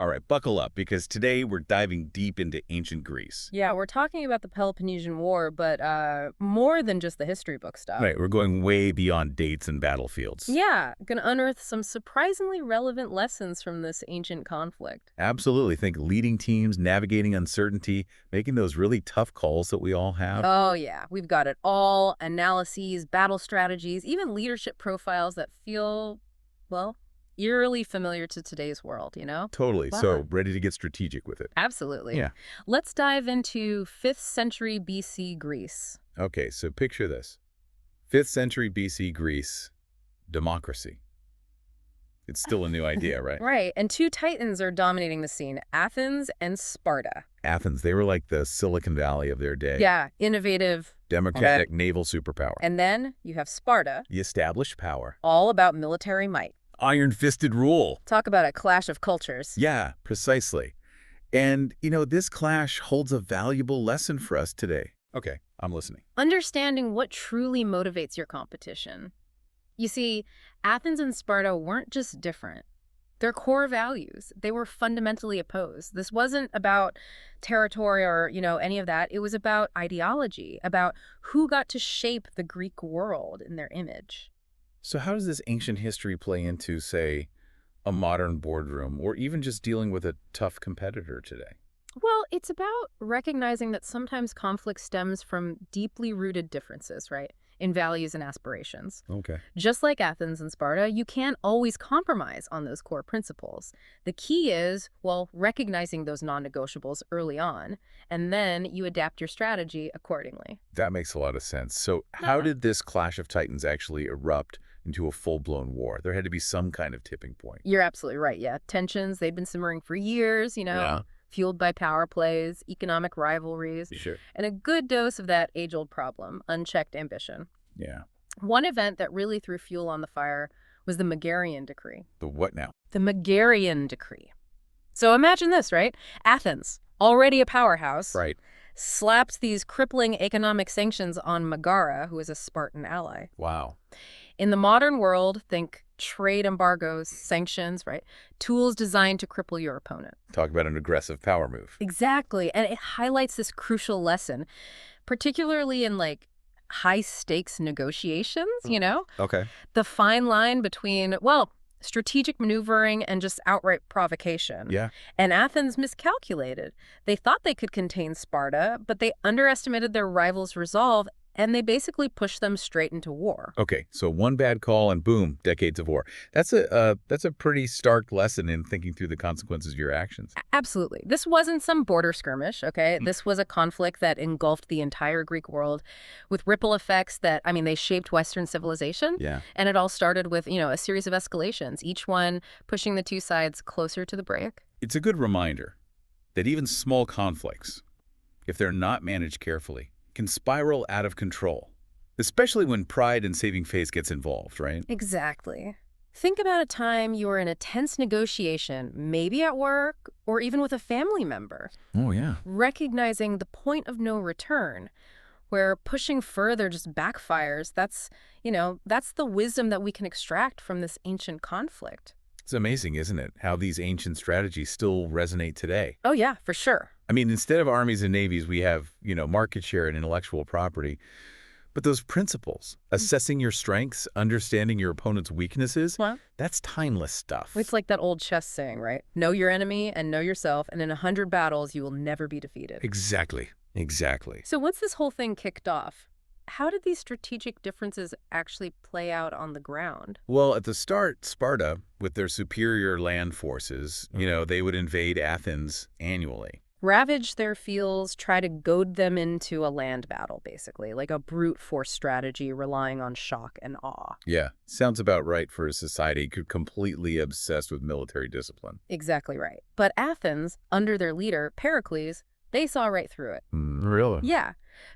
All right, buckle up, because today we're diving deep into ancient Greece. Yeah, we're talking about the Peloponnesian War, but more than just the history book stuff. Right, we're going way beyond dates and battlefields. Yeah, gonna unearth some surprisingly relevant lessons from this ancient conflict. Absolutely. Think leading teams, navigating uncertainty, making those really tough calls that we all have. Oh yeah, we've got it all. Analyses, battle strategies, even leadership profiles that feel, well, eerily familiar to today's world, you know? Totally. Wow. So, ready to get strategic with it. Absolutely. Yeah. Let's dive into 5th century BC Greece. Okay, so picture this. 5th century BC Greece, democracy. It's still a new idea, right? Right, and two titans are dominating the scene, Athens and Sparta. Athens, they were like the Silicon Valley of their day. Yeah, innovative. Democratic naval superpower. And then you have Sparta, The established power. all about military might. Iron-fisted rule. Talk about a clash of cultures. Yeah, precisely. And, this clash holds a valuable lesson for us today. Okay, I'm listening. Understanding what truly motivates your competition. You see, Athens and Sparta weren't just different. Their core values, they were fundamentally opposed. This wasn't about territory or, any of that. It was about ideology, about who got to shape the Greek world in their image. So how does this ancient history play into, say, a modern boardroom, or even just dealing with a tough competitor today? Well, it's about recognizing that sometimes conflict stems from deeply rooted differences, right, in values and aspirations. Okay. Just like Athens and Sparta, you can't always compromise on those core principles. The key is, well, recognizing those non-negotiables early on, and then you adapt your strategy accordingly. That makes a lot of sense. So how Uh-huh. did this clash of titans actually erupt into a full-blown war? There had to be some kind of tipping point. You're absolutely right, yeah. Tensions, they've been simmering for years, Yeah. fueled by power plays, economic rivalries, Sure. and a good dose of that age-old problem, unchecked ambition. Yeah. One event that really threw fuel on the fire was the Megarian Decree. The what now? The Megarian Decree. So imagine this, right? Athens, already a powerhouse, Right. slapped these crippling economic sanctions on Megara, who is a Spartan ally. Wow. In the modern world, think trade embargoes, sanctions, right? Tools designed to cripple your opponent. Talk about an aggressive power move. Exactly. And it highlights this crucial lesson, particularly in high stakes negotiations, Okay. the fine line between, well, strategic maneuvering and just outright provocation. Yeah. And Athens miscalculated. They thought they could contain Sparta, but they underestimated their rivals' resolve, and they basically pushed them straight into war. Okay, so one bad call and boom, decades of war. That's a pretty stark lesson in thinking through the consequences of your actions. Absolutely. This wasn't some border skirmish, okay? This was a conflict that engulfed the entire Greek world with ripple effects that, they shaped Western civilization. Yeah. And it all started with, a series of escalations, each one pushing the two sides closer to the break. It's a good reminder that even small conflicts, if they're not managed carefully, can spiral out of control, especially when pride and saving face gets involved, right? Exactly. Think about a time you were in a tense negotiation, maybe at work or even with a family member, Oh, yeah. recognizing the point of no return, where pushing further just backfires. That's the wisdom that we can extract from this ancient conflict. It's amazing, isn't it, how these ancient strategies still resonate today? Oh, yeah, for sure. I mean, instead of armies and navies, we have, market share and intellectual property. But those principles, assessing your strengths, understanding your opponent's weaknesses, Well, that's timeless stuff. it's like that old chess saying, right? Know your enemy and know yourself, and in 100 battles, you will never be defeated. Exactly. Exactly. So once this whole thing kicked off, how did these strategic differences actually play out on the ground? Well, at the start, Sparta, with their superior land forces, they would invade Athens annually. Ravage their fields, try to goad them into a land battle, basically, like a brute force strategy relying on shock and awe. Yeah, sounds about right for a society completely obsessed with military discipline. Exactly right. But Athens, under their leader, Pericles, they saw right through it. Really? Yeah.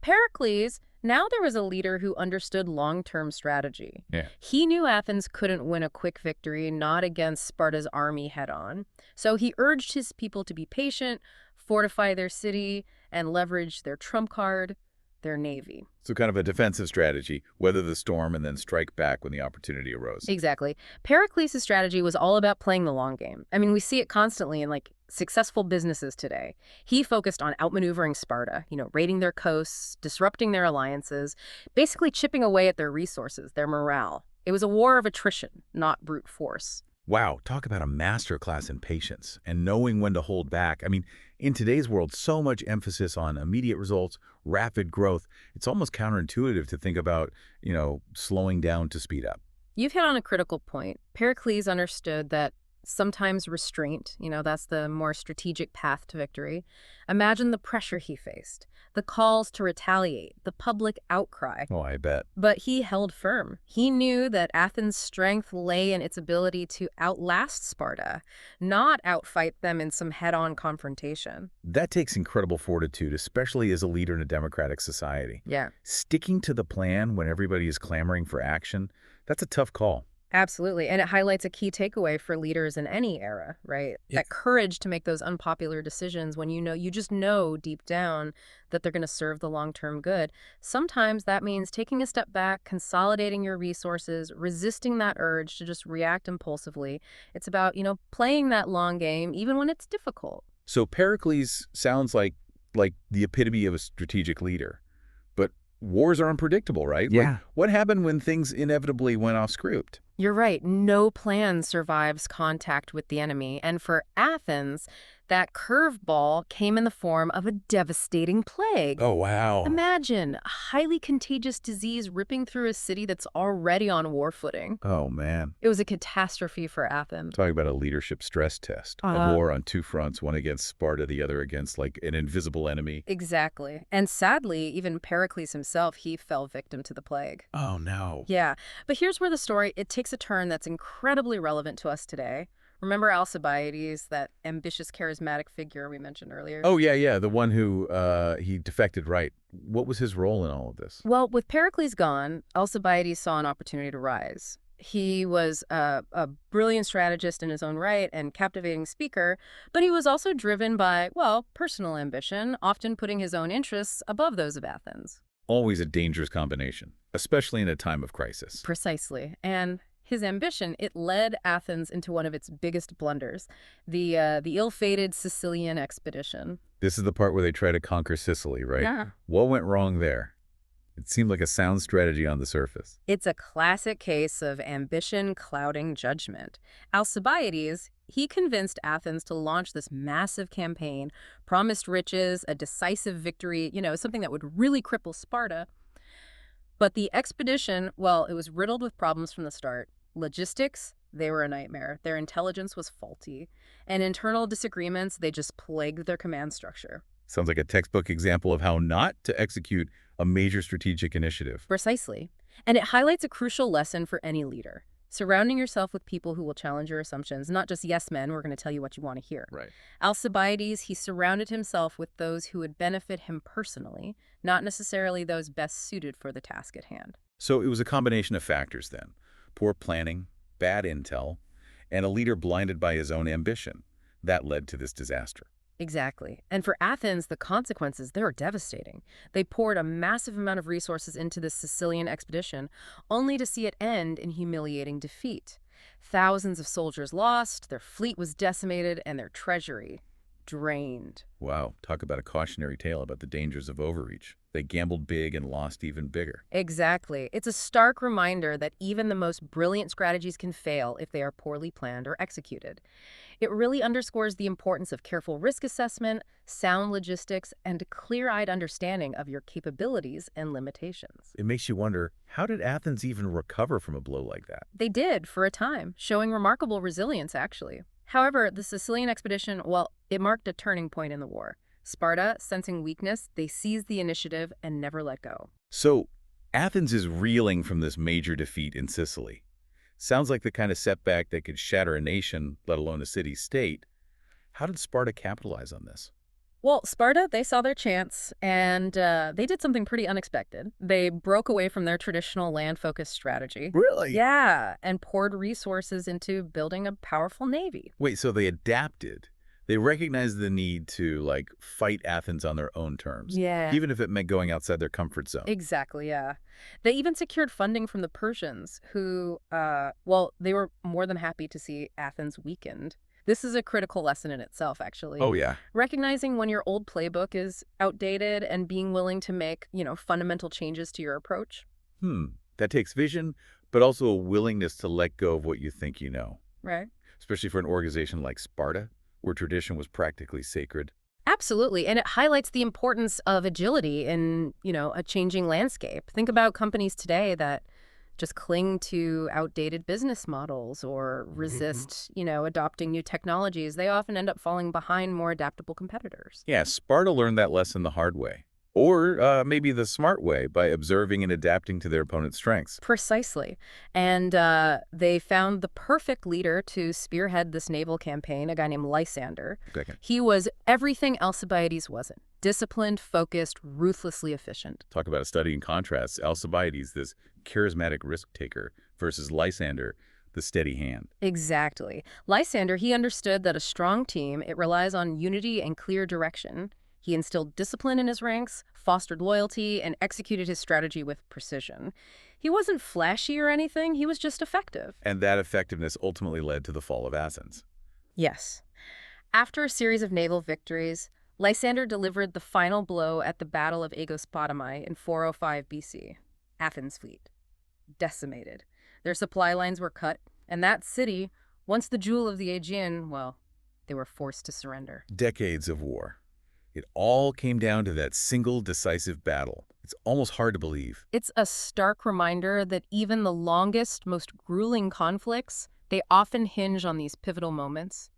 Pericles, now there was a leader who understood long-term strategy. Yeah. He knew Athens couldn't win a quick victory, not against Sparta's army head-on. So he urged his people to be patient, fortify their city, and leverage their trump card, their navy. So kind of a defensive strategy, weather the storm and then strike back when the opportunity arose. Exactly. Pericles' strategy was all about playing the long game. I mean, we see it constantly in successful businesses today. He focused on outmaneuvering Sparta, raiding their coasts, disrupting their alliances, basically chipping away at their resources, their morale. It was a war of attrition, not brute force. Wow, talk about a masterclass in patience and knowing when to hold back. I mean, in today's world, so much emphasis on immediate results, rapid growth. It's almost counterintuitive to think about, slowing down to speed up. You've hit on a critical point. Pericles understood that sometimes restraint, that's the more strategic path to victory. Imagine the pressure he faced, the calls to retaliate, the public outcry. Oh, I bet. But he held firm. He knew that Athens' strength lay in its ability to outlast Sparta, not outfight them in some head-on confrontation. That takes incredible fortitude, especially as a leader in a democratic society. Yeah. Sticking to the plan when everybody is clamoring for action, that's a tough call. Absolutely. And it highlights a key takeaway for leaders in any era, right? Yeah. That courage to make those unpopular decisions when you just know deep down that they're going to serve the long-term good. Sometimes that means taking a step back, consolidating your resources, resisting that urge to just react impulsively. It's about, playing that long game even when it's difficult. So Pericles sounds like the epitome of a strategic leader. But wars are unpredictable, right? Yeah. What happened when things inevitably went off script? You're right. No plan survives contact with the enemy. And for Athens, that curveball came in the form of a devastating plague. Oh, wow. Imagine a highly contagious disease ripping through a city that's already on war footing. Oh, man. It was a catastrophe for Athens. Talking about a leadership stress test. A war on two fronts, one against Sparta, the other against an invisible enemy. Exactly. And sadly, even Pericles himself, he fell victim to the plague. Oh, no. Yeah. But here's where the story, it takes a turn that's incredibly relevant to us today. Remember Alcibiades, that ambitious, charismatic figure we mentioned earlier? Oh, yeah. The one who he defected right. What was his role in all of this? Well, with Pericles gone, Alcibiades saw an opportunity to rise. He was a brilliant strategist in his own right and captivating speaker, but he was also driven by, personal ambition, often putting his own interests above those of Athens. Always a dangerous combination, especially in a time of crisis. Precisely. And his ambition, it led Athens into one of its biggest blunders, the ill-fated Sicilian expedition. This is the part where they try to conquer Sicily, right? Yeah. What went wrong there? It seemed like a sound strategy on the surface. It's a classic case of ambition clouding judgment. Alcibiades, he convinced Athens to launch this massive campaign, promised riches, a decisive victory, something that would really cripple Sparta. But the expedition, it was riddled with problems from the start. Logistics, they were a nightmare. Their intelligence was faulty. And internal disagreements, they just plagued their command structure. Sounds like a textbook example of how not to execute a major strategic initiative. Precisely. And it highlights a crucial lesson for any leader. Surrounding yourself with people who will challenge your assumptions, not just yes men who are going to tell you what you want to hear. Right. Alcibiades, he surrounded himself with those who would benefit him personally, not necessarily those best suited for the task at hand. So it was a combination of factors then. Poor planning, bad intel, and a leader blinded by his own ambition. That led to this disaster. Exactly. And for Athens, the consequences, they were devastating. They poured a massive amount of resources into this Sicilian expedition, only to see it end in humiliating defeat. Thousands of soldiers lost, their fleet was decimated, and their treasury drained. Wow, talk about a cautionary tale about the dangers of overreach. They gambled big and lost even bigger. Exactly. It's a stark reminder that even the most brilliant strategies can fail if they are poorly planned or executed. It really underscores the importance of careful risk assessment, sound logistics, and a clear-eyed understanding of your capabilities and limitations. It makes you wonder, how did Athens even recover from a blow like that? They did, for a time, showing remarkable resilience, actually. However, the Sicilian expedition, it marked a turning point in the war. Sparta, sensing weakness, they seized the initiative and never let go. So, Athens is reeling from this major defeat in Sicily. Sounds like the kind of setback that could shatter a nation, let alone a city-state. How did Sparta capitalize on this? Well, Sparta, they saw their chance, and they did something pretty unexpected. They broke away from their traditional land-focused strategy. Really? Yeah, and poured resources into building a powerful navy. Wait, so they adapted. They recognized the need to, like, fight Athens on their own terms, Yeah. even if it meant going outside their comfort zone. Exactly, yeah. They even secured funding from the Persians, who, they were more than happy to see Athens weakened. This is a critical lesson in itself, actually. Oh, yeah. Recognizing when your old playbook is outdated and being willing to make, fundamental changes to your approach. Hmm. That takes vision, but also a willingness to let go of what you think you know, Right. especially for an organization like Sparta, where tradition was practically sacred. Absolutely. And it highlights the importance of agility in, a changing landscape. Think about companies today that just cling to outdated business models or resist, adopting new technologies. They often end up falling behind more adaptable competitors. Yeah, Sparta learned that lesson the hard way. Or maybe the smart way by observing and adapting to their opponent's strengths. Precisely. And they found the perfect leader to spearhead this naval campaign, a guy named Lysander. Second, He was everything Alcibiades wasn't. Disciplined, focused, ruthlessly efficient. talk about a study in contrast. Alcibiades, this charismatic risk-taker, versus Lysander, the steady hand. Exactly. Lysander, he understood that a strong team, it relies on unity and clear direction. He instilled discipline in his ranks, fostered loyalty, and executed his strategy with precision. He wasn't flashy or anything, he was just effective. And that effectiveness ultimately led to the fall of Athens. Yes. After a series of naval victories, Lysander delivered the final blow at the Battle of Aegospotami in 405 BC. Athens' fleet decimated. Their supply lines were cut, and that city, once the jewel of the Aegean, well, they were forced to surrender. Decades of war. It all came down to that single decisive battle. It's almost hard to believe. It's a stark reminder that even the longest, most grueling conflicts, they often hinge on these pivotal moments.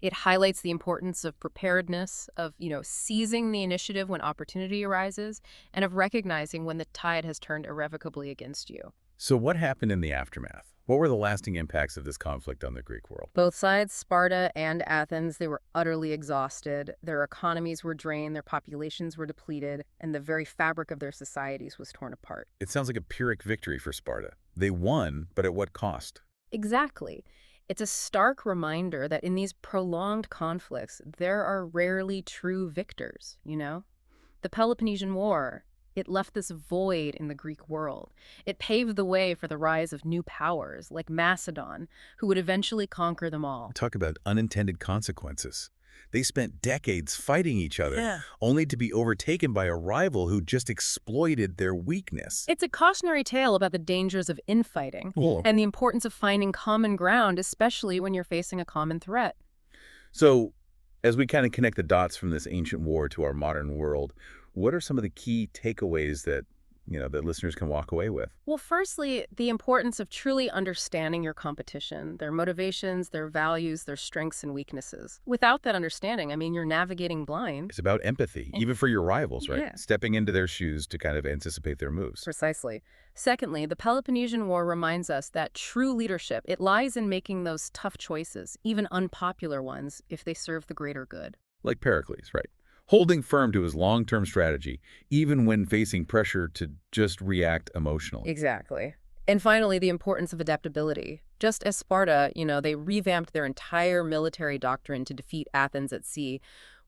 It highlights the importance of preparedness, of, seizing the initiative when opportunity arises, and of recognizing when the tide has turned irrevocably against you. So what happened in the aftermath? What were the lasting impacts of this conflict on the Greek world? Both sides, Sparta and Athens, they were utterly exhausted. Their economies were drained, their populations were depleted, and the very fabric of their societies was torn apart. It sounds like a Pyrrhic victory for Sparta. They won, but at what cost? Exactly. It's a stark reminder that in these prolonged conflicts, there are rarely true victors. The Peloponnesian War, it left this void in the Greek world. It paved the way for the rise of new powers, like Macedon, who would eventually conquer them all. Talk about unintended consequences. They spent decades fighting each other, Yeah. only to be overtaken by a rival who just exploited their weakness. It's a cautionary tale about the dangers of infighting Cool. and the importance of finding common ground, especially when you're facing a common threat. So, as we kind of connect the dots from this ancient war to our modern world, what are some of the key takeaways that, that listeners can walk away with? Well, firstly, the importance of truly understanding your competition, their motivations, their values, their strengths and weaknesses. Without that understanding, you're navigating blind. It's about empathy, even for your rivals, right? Yeah. Stepping into their shoes to kind of anticipate their moves. Precisely. Secondly, the Peloponnesian War reminds us that true leadership, it lies in making those tough choices, even unpopular ones, if they serve the greater good. Like Pericles, right? Holding firm to his long-term strategy, even when facing pressure to just react emotionally. Exactly. And finally, the importance of adaptability. Just as Sparta, they revamped their entire military doctrine to defeat Athens at sea,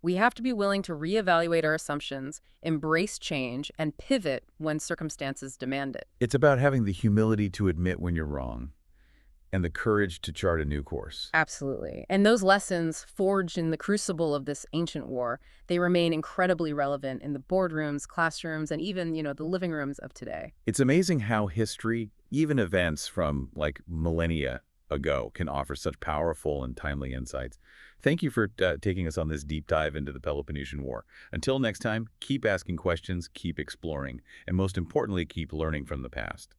we have to be willing to reevaluate our assumptions, embrace change, and pivot when circumstances demand it. It's about having the humility to admit when you're wrong and the courage to chart a new course. Absolutely. And those lessons, forged in the crucible of this ancient war, they remain incredibly relevant in the boardrooms, classrooms, and even, the living rooms of today. It's amazing how history, even events from like millennia ago, can offer such powerful and timely insights. Thank you for taking us on this deep dive into the Peloponnesian War. Until next time, keep asking questions, keep exploring, and most importantly, keep learning from the past.